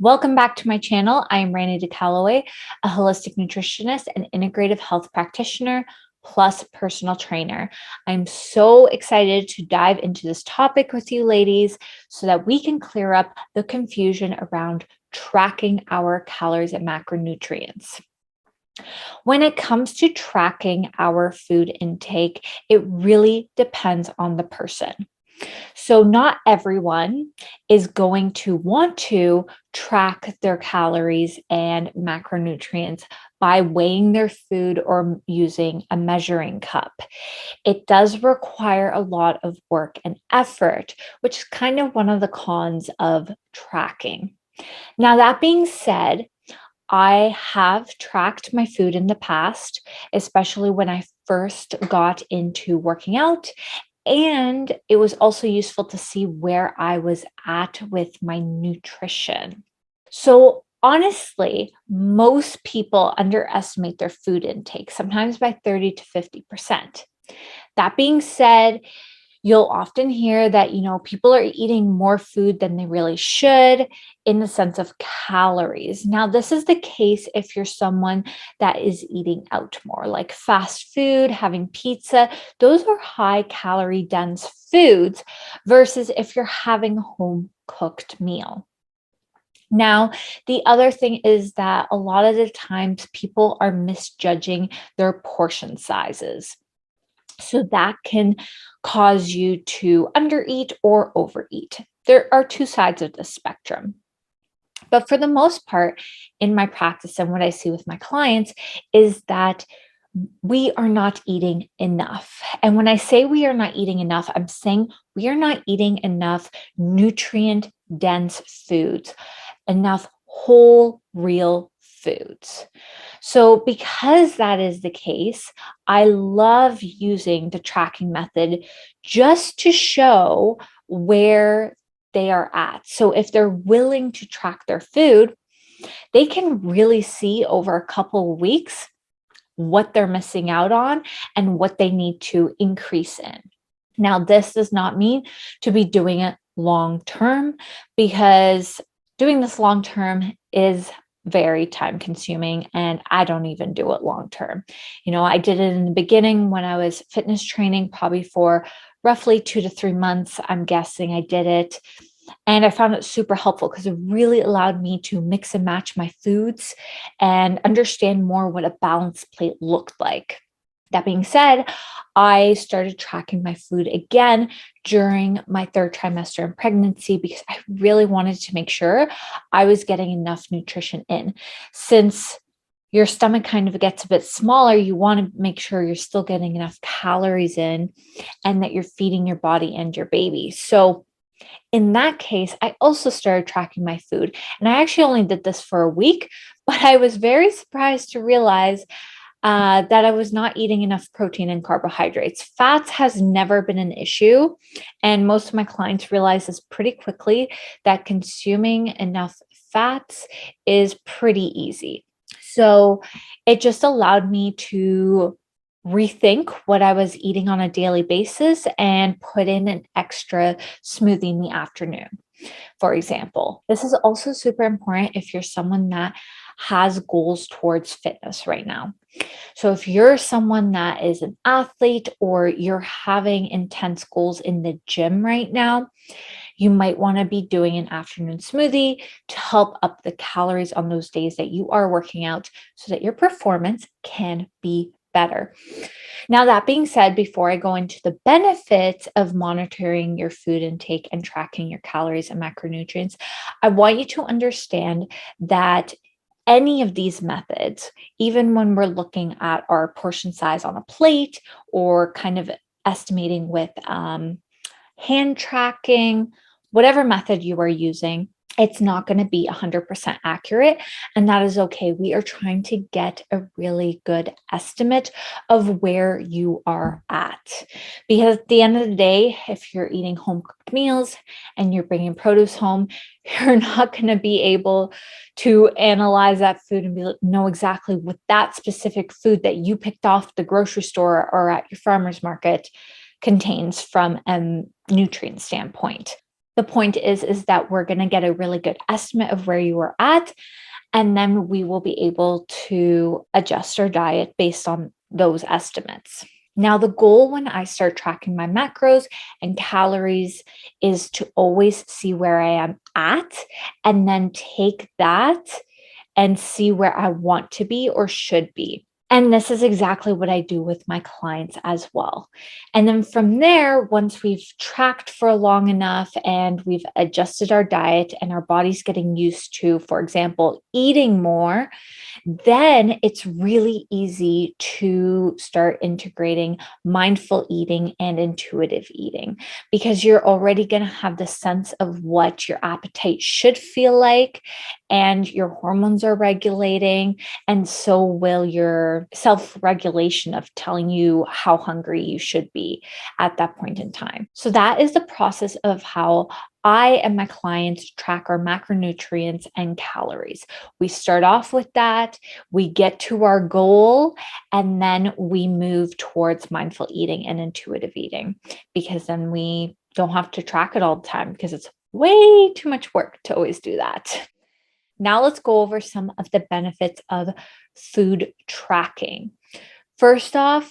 Welcome back to my channel. I am Randy DeCalloway, a holistic nutritionist and integrative health practitioner, plus personal trainer. I'm so excited to dive into this topic with you ladies so that we can clear up the confusion around tracking our calories and macronutrients. When it comes to tracking our food intake, it really depends on the person. So, not everyone is going to want to track their calories and macronutrients by weighing their food or using a measuring cup. It does require a lot of work and effort, which is kind of one of the cons of tracking. Now, that being said, I have tracked my food in the past, especially when I first got into working out. And it was also useful to see where I was at with my nutrition. So, honestly, most people underestimate their food intake, sometimes by 30 to 50%. That being said, you'll often hear that, people are eating more food than they really should in the sense of calories. Now, this is the case if you're someone that is eating out more, like fast food, having pizza. Those are high calorie dense foods versus if you're having a home cooked meal. Now, the other thing is that a lot of the times people are misjudging their portion sizes. So that can cause you to undereat or overeat. There are two sides of the spectrum. But for the most part, in my practice and what I see with my clients is that we are not eating enough. And when I say we are not eating enough, I'm saying we are not eating enough nutrient dense foods, enough whole, real foods. So, because that is the case, I love using the tracking method just to show where they are at. So, if they're willing to track their food, they can really see over a couple of weeks what they're missing out on and what they need to increase in. Now, this does not mean to be doing it long term, because doing this long term is very time consuming and I don't even do it long term. I did it in the beginning when I was fitness training, probably for roughly 2 to 3 months. I'm guessing I did it. And I found it super helpful because it really allowed me to mix and match my foods and understand more what a balanced plate looked like. That being said, I started tracking my food again during my third trimester in pregnancy because I really wanted to make sure I was getting enough nutrition in. Since your stomach kind of gets a bit smaller, you want to make sure you're still getting enough calories in and that you're feeding your body and your baby. So in that case, I also started tracking my food. And I actually only did this for a week, but I was very surprised to realize that I was not eating enough protein and carbohydrates. Fats has never been an issue. And most of my clients realize this pretty quickly that consuming enough fats is pretty easy. So it just allowed me to rethink what I was eating on a daily basis and put in an extra smoothie in the afternoon, for example. This is also super important if you're someone that has goals towards fitness right now. So if you're someone that is an athlete or you're having intense goals in the gym right now, you might want to be doing an afternoon smoothie to help up the calories on those days that you are working out so that your performance can be better. Now, that being said, before I go into the benefits of monitoring your food intake and tracking your calories and macronutrients, I want you to understand that any of these methods, even when we're looking at our portion size on a plate or kind of estimating with hand tracking, whatever method you are using, it's not going to be 100% accurate. And that is okay. We are trying to get a really good estimate of where you are at. Because at the end of the day, if you're eating home cooked meals and you're bringing produce home, you're not going to be able to analyze that food and know exactly what that specific food that you picked off the grocery store or at your farmer's market contains from a nutrient standpoint. The point is that we're going to get a really good estimate of where you are at, and then we will be able to adjust our diet based on those estimates. Now, the goal when I start tracking my macros and calories is to always see where I am at and then take that and see where I want to be or should be. And this is exactly what I do with my clients as well. And then from there, once we've tracked for long enough and we've adjusted our diet and our body's getting used to, for example, eating more, then it's really easy to start integrating mindful eating and intuitive eating because you're already going to have the sense of what your appetite should feel like, and your hormones are regulating, and so will your self-regulation of telling you how hungry you should be at that point in time. So that is the process of how I and my clients track our macronutrients and calories. We start off with that, we get to our goal, and then we move towards mindful eating and intuitive eating, because then we don't have to track it all the time because it's way too much work to always do that. Now let's go over some of the benefits of food tracking. First off,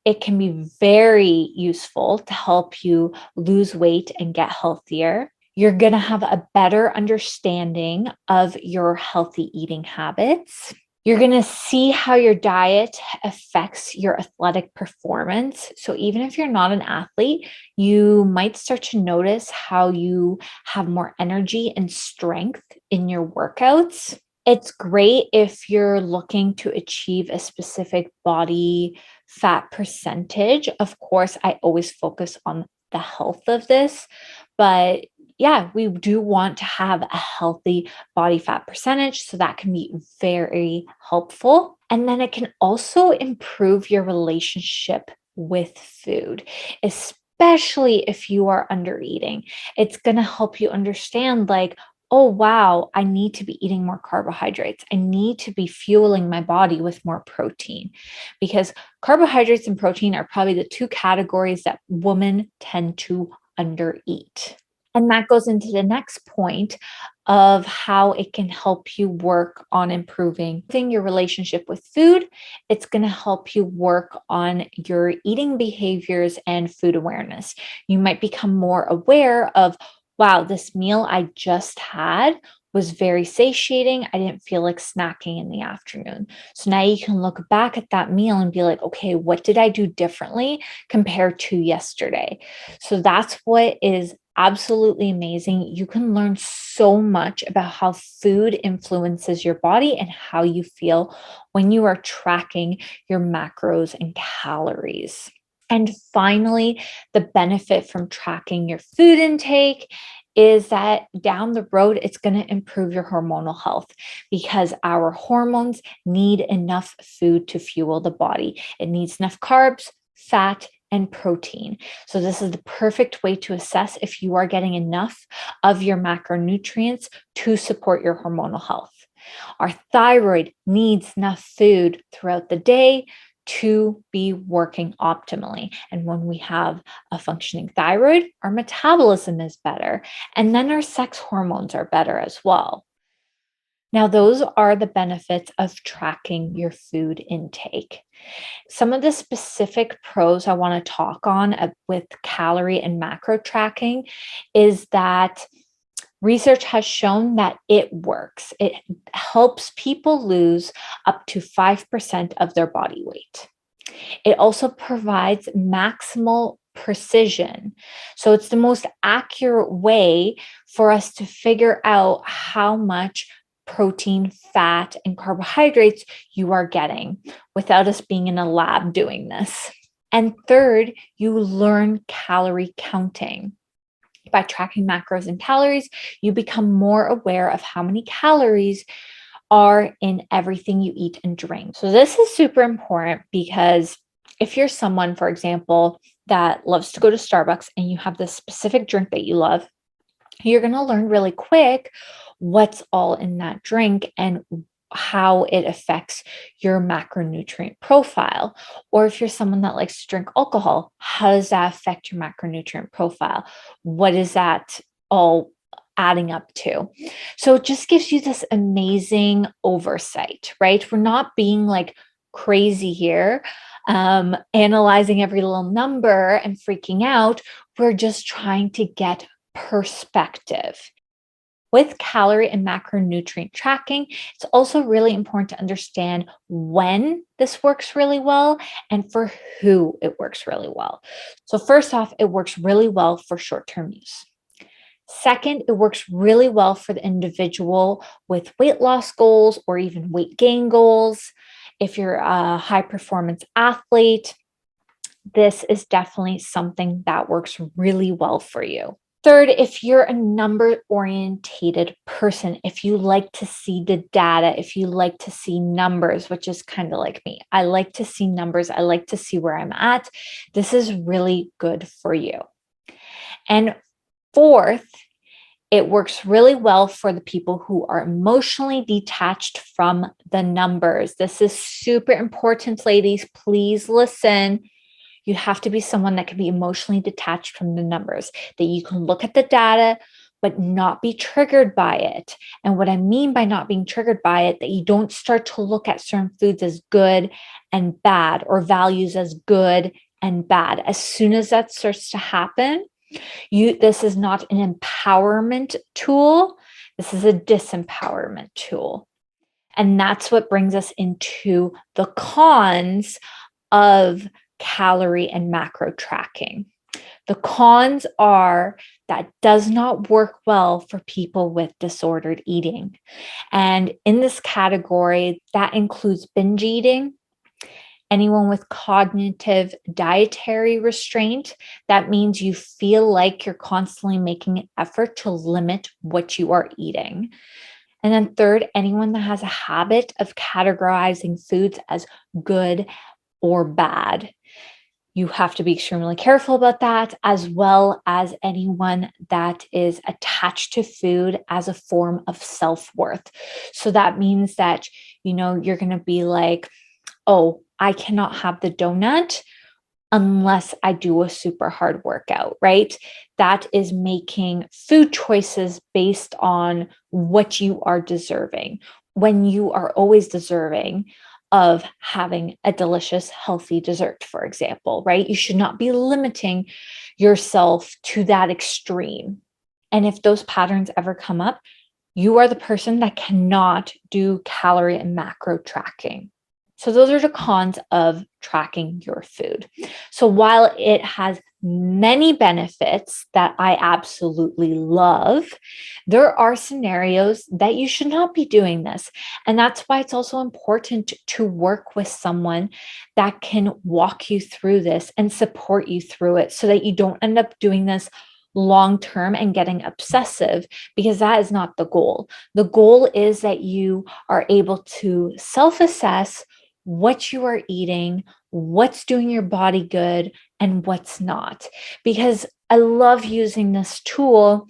it can be very useful to help you lose weight and get healthier. You're going to have a better understanding of your healthy eating habits. You're going to see how your diet affects your athletic performance. So even if you're not an athlete, you might start to notice how you have more energy and strength in your workouts. It's great if you're looking to achieve a specific body fat percentage. Of course, I always focus on the health of this, but yeah, we do want to have a healthy body fat percentage, so that can be very helpful. And then it can also improve your relationship with food, especially if you are under eating. It's going to help you understand, like, oh, wow, I need to be eating more carbohydrates. I need to be fueling my body with more protein, because carbohydrates and protein are probably the two categories that women tend to undereat. And that goes into the next point of how it can help you work on improving your relationship with food. It's going to help you work on your eating behaviors and food awareness. You might become more aware of, wow, this meal I just had was very satiating. I didn't feel like snacking in the afternoon. So now you can look back at that meal and be like, okay, what did I do differently compared to yesterday? So that's what is absolutely amazing. You can learn so much about how food influences your body and how you feel when you are tracking your macros and calories. And finally, the benefit from tracking your food intake is that down the road, it's going to improve your hormonal health, because our hormones need enough food to fuel the body. It needs enough carbs, fat, and protein. So this is the perfect way to assess if you are getting enough of your macronutrients to support your hormonal health. Our thyroid needs enough food throughout the day to be working optimally. And when we have a functioning thyroid, our metabolism is better. And then our sex hormones are better as well. Now, those are the benefits of tracking your food intake. Some of the specific pros I want to talk on with calorie and macro tracking is that research has shown that it works. It helps people lose up to 5% of their body weight. It also provides maximal precision. So it's the most accurate way for us to figure out how much protein, fat, and carbohydrates you are getting without us being in a lab doing this. And third, you learn calorie counting. By tracking macros and calories, you become more aware of how many calories are in everything you eat and drink. So this is super important, because if you're someone, for example, that loves to go to Starbucks and you have this specific drink that you love, you're going to learn really quick what's all in that drink and how it affects your macronutrient profile. Or if you're someone that likes to drink alcohol, how does that affect your macronutrient profile? What is that all adding up to. So it just gives you this amazing oversight, right? We're not being like crazy here, analyzing every little number and freaking out. We're just trying to get perspective. With calorie and macronutrient tracking, it's also really important to understand when this works really well and for who it works really well. So, first off, it works really well for short term use. Second, it works really well for the individual with weight loss goals or even weight gain goals. If you're a high performance athlete, this is definitely something that works really well for you. Third, if you're a number orientated person, if you like to see the data, if you like to see numbers, which is kind of like me, I like to see numbers, I like to see where I'm at, this is really good for you. And fourth, it works really well for the people who are emotionally detached from the numbers. This is super important, ladies. Please listen. You have to be someone that can be emotionally detached from the numbers, that you can look at the data, but not be triggered by it. And what I mean by not being triggered by it, that you don't start to look at certain foods as good and bad or values as good and bad. As soon as that starts to happen, this is not an empowerment tool. This is a disempowerment tool. And that's what brings us into the cons of calorie and macro tracking. The cons are that does not work well for people with disordered eating. And in this category, that includes binge eating, anyone with cognitive dietary restraint. That means you feel like you're constantly making an effort to limit what you are eating. And then third, anyone that has a habit of categorizing foods as good or bad. You have to be extremely careful about that, as well as anyone that is attached to food as a form of self-worth. So that means that, you're going to be like, oh, I cannot have the donut unless I do a super hard workout, right? That is making food choices based on what you are deserving, when you are always deserving of having a delicious, healthy dessert, for example, right? You should not be limiting yourself to that extreme. And if those patterns ever come up, you are the person that cannot do calorie and macro tracking. So those are the cons of tracking your food. So while it has many benefits that I absolutely love, there are scenarios that you should not be doing this. And that's why it's also important to work with someone that can walk you through this and support you through it so that you don't end up doing this long term and getting obsessive, because that is not the goal. The goal is that you are able to self-assess what you are eating, what's doing your body good, and what's not. Because I love using this tool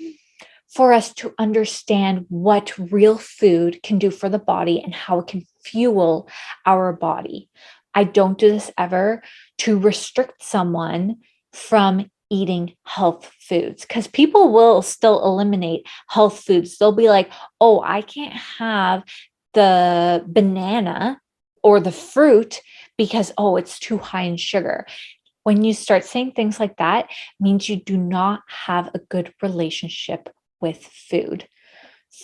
for us to understand what real food can do for the body and how it can fuel our body. I don't do this ever to restrict someone from eating health foods, because people will still eliminate health foods. They'll be like, oh, I can't have the banana or the fruit because, oh, it's too high in sugar. When you start saying things like that, means you do not have a good relationship with food.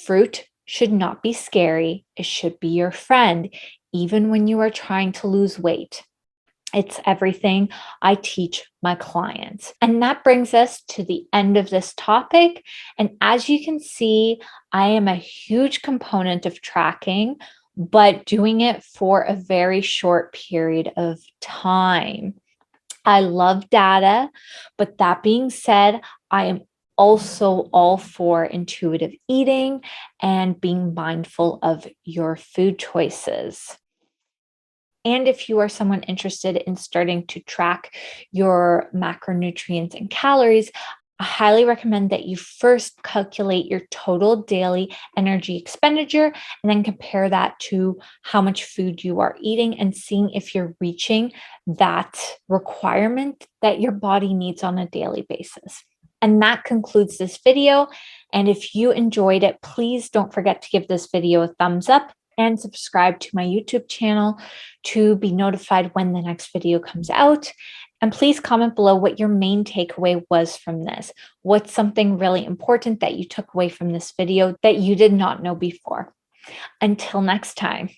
Fruit should not be scary. It should be your friend, even when you are trying to lose weight. It's everything I teach my clients. And that brings us to the end of this topic. And as you can see, I am a huge component of tracking, but doing it for a very short period of time. I love data, but that being said, I am also all for intuitive eating and being mindful of your food choices. And if you are someone interested in starting to track your macronutrients and calories, I highly recommend that you first calculate your total daily energy expenditure and then compare that to how much food you are eating and seeing if you're reaching that requirement that your body needs on a daily basis. And that concludes this video. And if you enjoyed it, please don't forget to give this video a thumbs up and subscribe to my YouTube channel to be notified when the next video comes out. And please comment below what your main takeaway was from this. What's something really important that you took away from this video that you did not know before? Until next time.